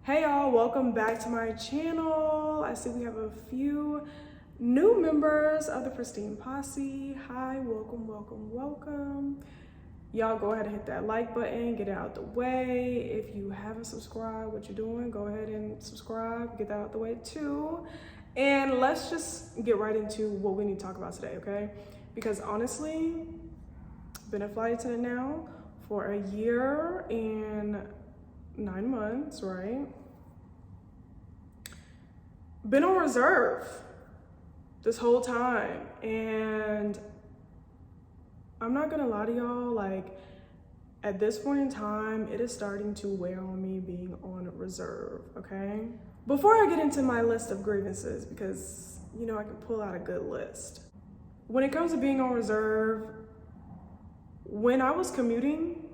Hey y'all, welcome back to my channel. I see we have a few new members of the Pristine Posse. Hi, welcome. Y'all go ahead and hit that like button, get it out the way. If you haven't subscribed, what you doing? Go ahead and subscribe, get that out the way too. And let's just get right into what we need to talk about today, okay? Because honestly, been a flight attendant now for a year and 9 months, right? Been on reserve this whole time, and I'm not gonna lie to y'all, like at this point in time, it is starting to wear on me being on reserve, okay? Before I get into my list of grievances, because you know I can pull out a good list. When it comes to being on reserve, when I was commuting,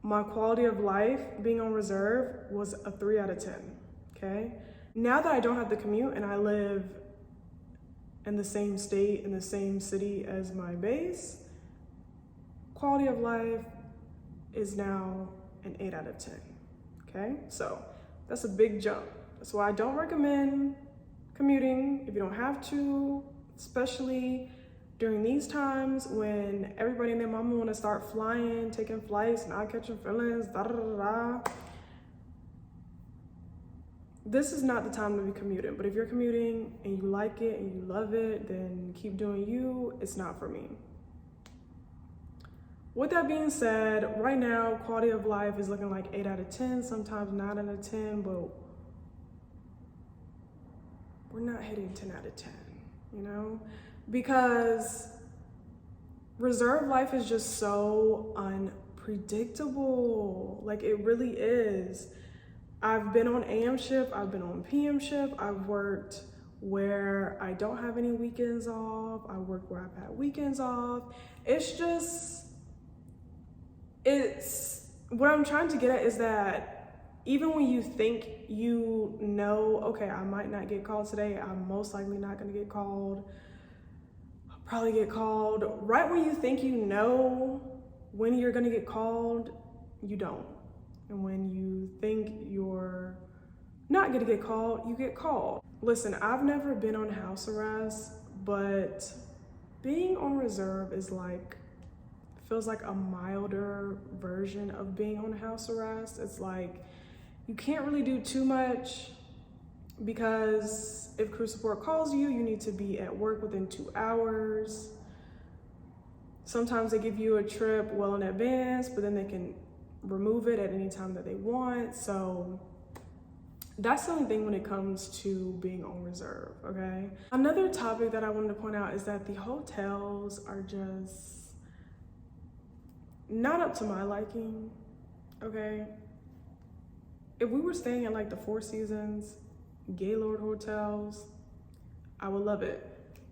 my quality of life being on reserve was a 3 out of 10, okay? Now that I don't have the commute and I live in the same state, in the same city as my base, quality of life is now an 8 out of 10, okay? So that's a big jump. That's why I don't recommend commuting if you don't have to, especially during these times when everybody and their mama want to start flying, taking flights, not catching feelings, da. This is not the time to be commuting, but if you're commuting and you like it and you love it, then keep doing you. It's not for me. With that being said, right now, quality of life is looking like 8 out of 10, sometimes 9 out of 10, but we're not hitting 10 out of 10, you know? Because reserve life is just so unpredictable. Like, it really is. I've been on AM shift, I've been on PM shift, I've worked where I don't have any weekends off, I work where I've had weekends off. What I'm trying to get at is that even when you think you know, okay, I might not get called today, I'm most likely not gonna get called, I'll probably get called. Right when you think you know when you're gonna get called, you don't. And when you think you're not gonna get called, you get called. Listen, I've never been on house arrest, but being on reserve is like, feels like a milder version of being on house arrest. It's like, you can't really do too much because if crew support calls you, you need to be at work within 2 hours. Sometimes they give you a trip well in advance, but then they can remove it at any time that they want. So that's the only thing when it comes to being on reserve, okay? Another topic that I wanted to point out is that the hotels are just not up to my liking, okay? If we were staying at like the Four Seasons, Gaylord hotels, I would love it.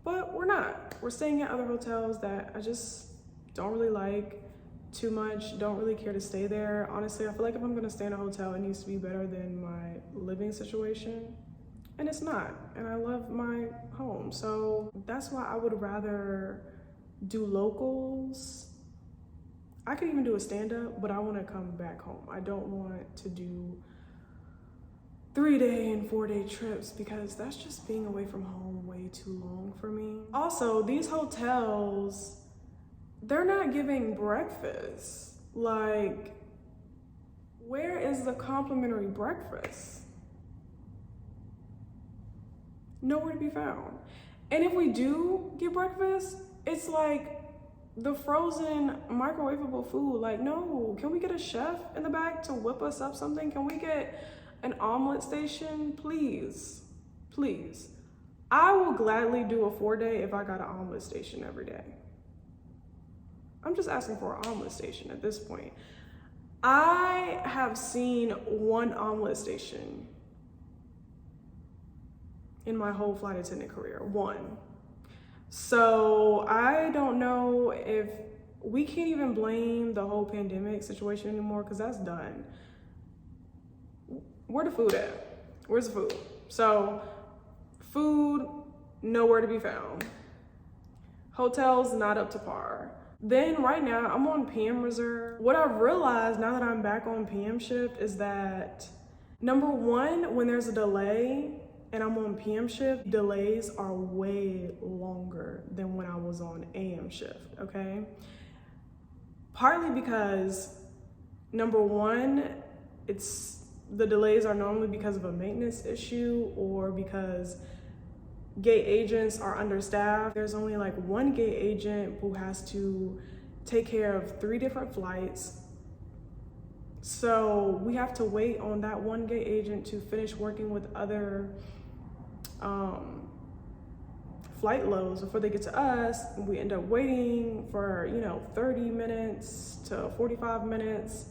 But we're not. We're staying at other hotels that I just don't really like too much, don't really care to stay there. Honestly, I feel like if I'm gonna stay in a hotel, it needs to be better than my living situation. And it's not, and I love my home. So that's why I would rather do locals. I could even do a stand-up, but I wanna come back home. I don't want to do 3-day and 4-day trips because that's just being away from home way too long for me. Also, these hotels, they're not giving breakfast. Like, where is the complimentary breakfast? Nowhere to be found. And if we do get breakfast, it's like the frozen microwavable food. Like, no, can we get a chef in the back to whip us up something? Can we get an omelet station? Please, please. I will gladly do a 4-day if I got an omelet station every day. I'm just asking for an omelet station at this point. I have seen one omelet station in my whole flight attendant career, one. So I don't know if we can't even blame the whole pandemic situation anymore because that's done. Where the food at? Where's the food? So food, nowhere to be found. Hotels, not up to par. Then right now I'm on PM reserve. What I've realized now that I'm back on PM shift is that Number one, when there's a delay and I'm on PM shift, delays are way longer than when I was on AM shift, okay? Partly because, number one, the delays are normally because of a maintenance issue or because gate agents are understaffed. There's only like one gate agent who has to take care of 3 different flights. So we have to wait on that one gate agent to finish working with other flight loads before they get to us. We end up waiting for, 30 minutes to 45 minutes.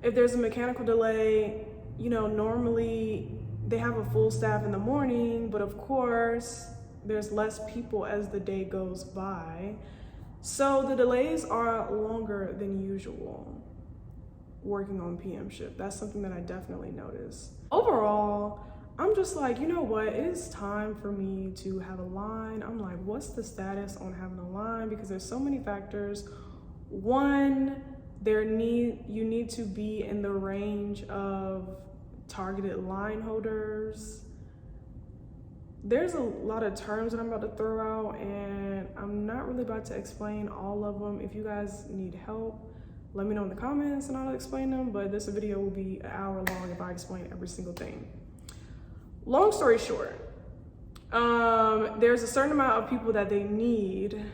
If there's a mechanical delay, normally they have a full staff in the morning, but of course there's less people as the day goes by. So the delays are longer than usual working on PM shift. That's something that I definitely noticed. Overall, I'm just like, you know what? It is time for me to have a line. I'm like, what's the status on having a line? Because there's so many factors. One, you need to be in the range of targeted line holders. There's a lot of terms that I'm about to throw out, and I'm not really about to explain all of them. If you guys need help, let me know in the comments and I'll explain them, but this video will be an hour long if I explain every single thing. Long story short, there's a certain amount of people that they need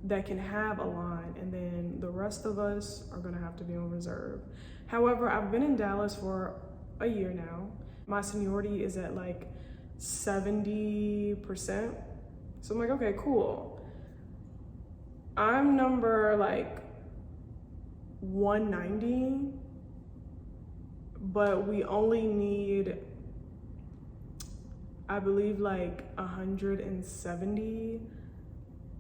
that can have a line, and then the rest of us are gonna have to be on reserve. However, I've been in Dallas for a year now. My seniority is at like 70%. So I'm like, okay, cool. I'm number like 190, but we only need, I believe, like 170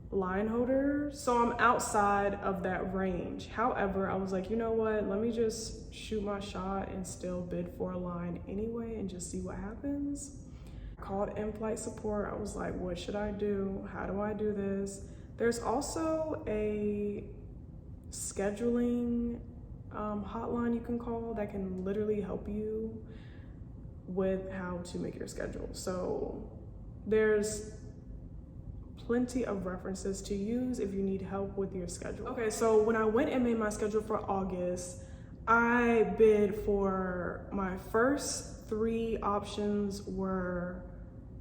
line holders. So I'm outside of that range. However, I was like, you know what? Let me just shoot my shot and still bid for a line anyway and just see what happens. I called in-flight support. I was like, what should I do? How do I do this? There's also a scheduling hotline you can call that can literally help you with how to make your schedule. So there's plenty of references to use if you need help with your schedule. Okay, so when I went and made my schedule for August, I bid for my first 3 options were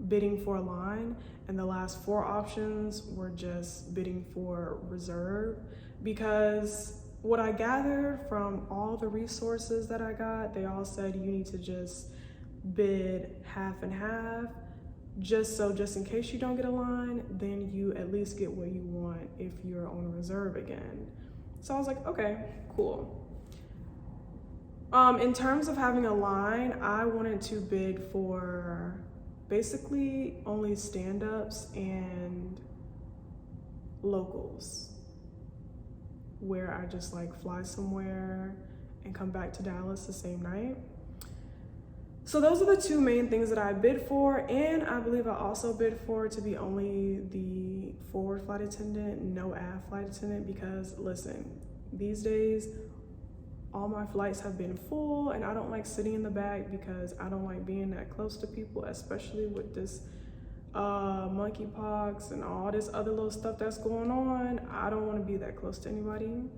bidding for a line, and the last 4 options were just bidding for reserve, because what I gathered from all the resources that I got, they all said you need to just bid half and half, just in case you don't get a line, then you at least get what you want if you're on reserve again. So I was like, okay, cool. In terms of having a line, I wanted to bid for basically only stand-ups and locals, where I just like fly somewhere and come back to Dallas the same night. So those are the 2 main things that I bid for, and I believe I also bid for to be only the forward flight attendant, no aft flight attendant, because listen, these days all my flights have been full and I don't like sitting in the back because I don't like being that close to people, especially with this monkeypox and all this other little stuff that's going on. I don't want to be that close to anybody.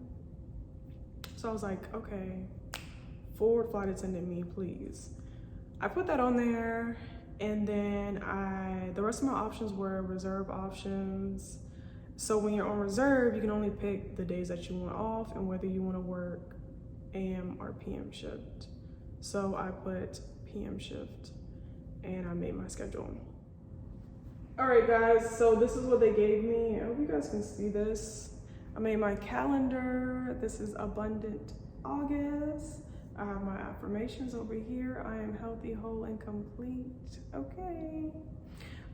So I was like, okay, forward flight attendant me, please. I put that on there, and then the rest of my options were reserve options. So when you're on reserve, you can only pick the days that you want off and whether you want to work AM or PM shift. So I put PM shift and I made my schedule. All right, guys, so this is what they gave me. I hope you guys can see this. I made my calendar. This is Abundant August. I have my affirmations over here. I am healthy, whole, and complete. Okay.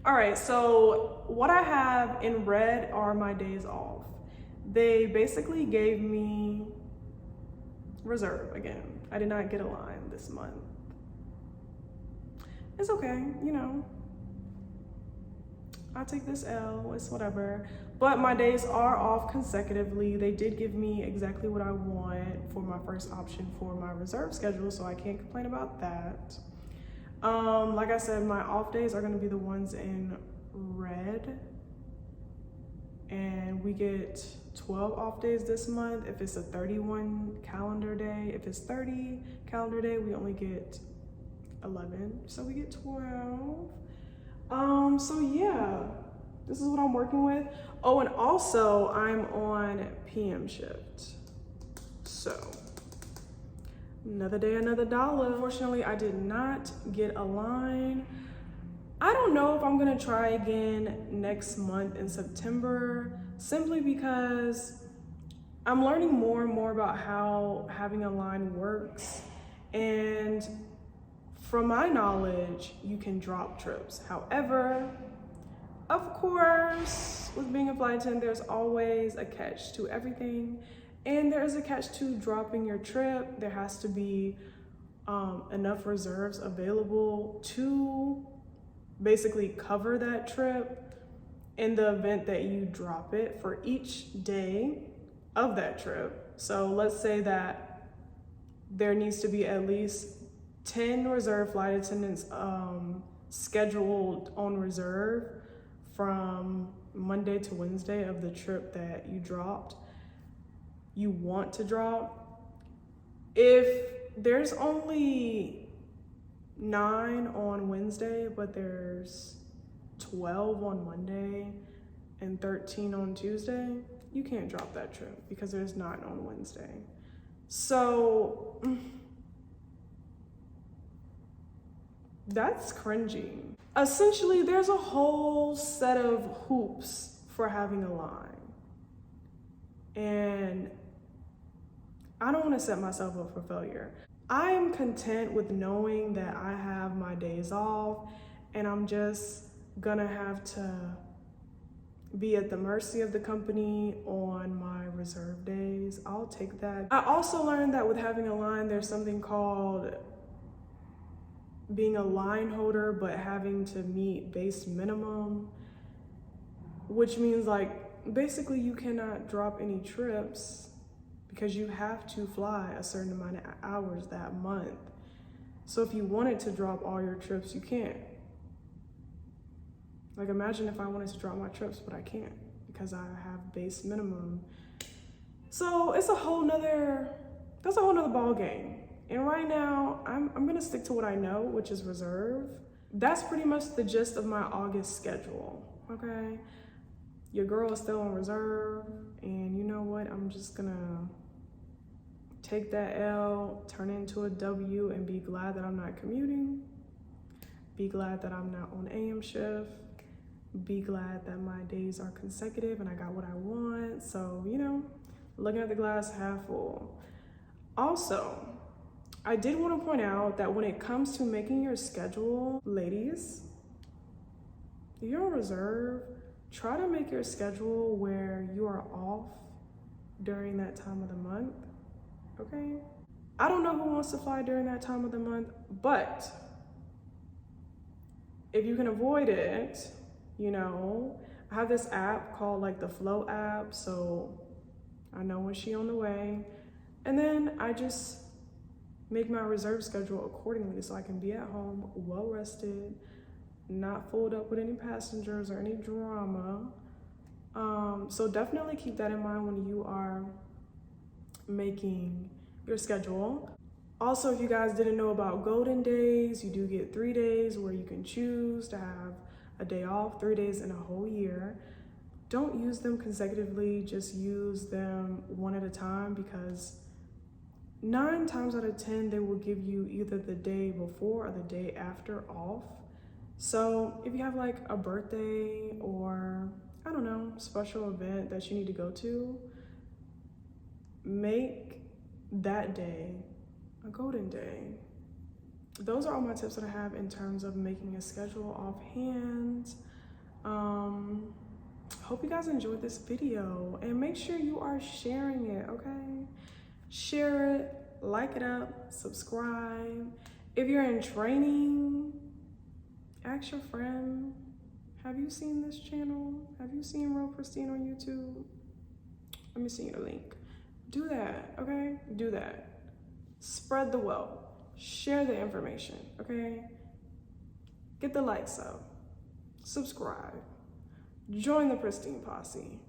All right, so what I have in red are my days off. They basically gave me reserve again. I did not get a line this month. It's okay, you know. I'll take this L, it's whatever. But my days are off consecutively. They did give me exactly what I want for my first option for my reserve schedule, so I can't complain about that. Like I said, my off days are gonna be the ones in red, and we get 12 off days this month. If it's a 31 calendar day, if it's 30 calendar day, we only get 11, so we get 12. So yeah, this is what I'm working with. Oh, and also I'm on PM shift, so another day, another dollar. Unfortunately, I did not get a line. I don't know if I'm gonna try again next month in September, simply because I'm learning more and more about how having a line works. And from my knowledge, you can drop trips. However, of course, with being a flight attendant, there's always a catch to everything. And there's a catch to dropping your trip. There has to be enough reserves available to basically cover that trip in the event that you drop it for each day of that trip. So let's say that there needs to be at least 10 reserve flight attendants scheduled on reserve from Monday to Wednesday of the trip that you want to drop. If there's only 9 on Wednesday, but there's 12 on Monday and 13 on Tuesday, you can't drop that trip because there's 9 on Wednesday. So that's cringy. Essentially, there's a whole set of hoops for having a line. And I don't want to set myself up for failure. I am content with knowing that I have my days off, and I'm just gonna have to be at the mercy of the company on my reserve days. I'll take that. I also learned that with having a line, there's something called being a line holder, but having to meet base minimum, which means like basically you cannot drop any trips because you have to fly a certain amount of hours that month. So if you wanted to drop all your trips, you can't. Like imagine if I wanted to drop my trips, but I can't because I have base minimum. So it's that's a whole nother ball game. And right now, I'm gonna stick to what I know, which is reserve. That's pretty much the gist of my August schedule, okay? Your girl is still on reserve, and you know what? I'm just gonna take that L, turn it into a W, and be glad that I'm not commuting. Be glad that I'm not on AM shift. Be glad that my days are consecutive and I got what I want. So, you know, looking at the glass half full. Also, I did want to point out that when it comes to making your schedule, ladies, if you're on reserve, try to make your schedule where you are off during that time of the month, okay? I don't know who wants to fly during that time of the month, but if you can avoid it, you know, I have this app called like the Flow app, so I know when she's on the way. And then I just make my reserve schedule accordingly so I can be at home, well rested, not fooled up with any passengers or any drama. So definitely keep that in mind when you are making your schedule. Also, if you guys didn't know about golden days, you do get 3 days where you can choose to have a day off, 3 days in a whole year. Don't use them consecutively, just use them one at a time, because 9 times out of 10, they will give you either the day before or the day after off. So if you have like a birthday or, I don't know, special event that you need to go to, make that day a golden day. Those are all my tips that I have in terms of making a schedule offhand. Hope you guys enjoyed this video, and make sure you are sharing it, okay? Share it, like it up, subscribe. If you're in training, ask your friend, have you seen this channel? Have you seen Real Pristine on YouTube? Let me send you the link. Do that, okay? Do that. Spread the wealth. Share the information, okay? get the likes up, subscribe, join the Pristine Posse.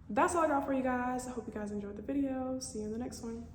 That's all I got for you guys. I hope you guys enjoyed the video. See you in the next one.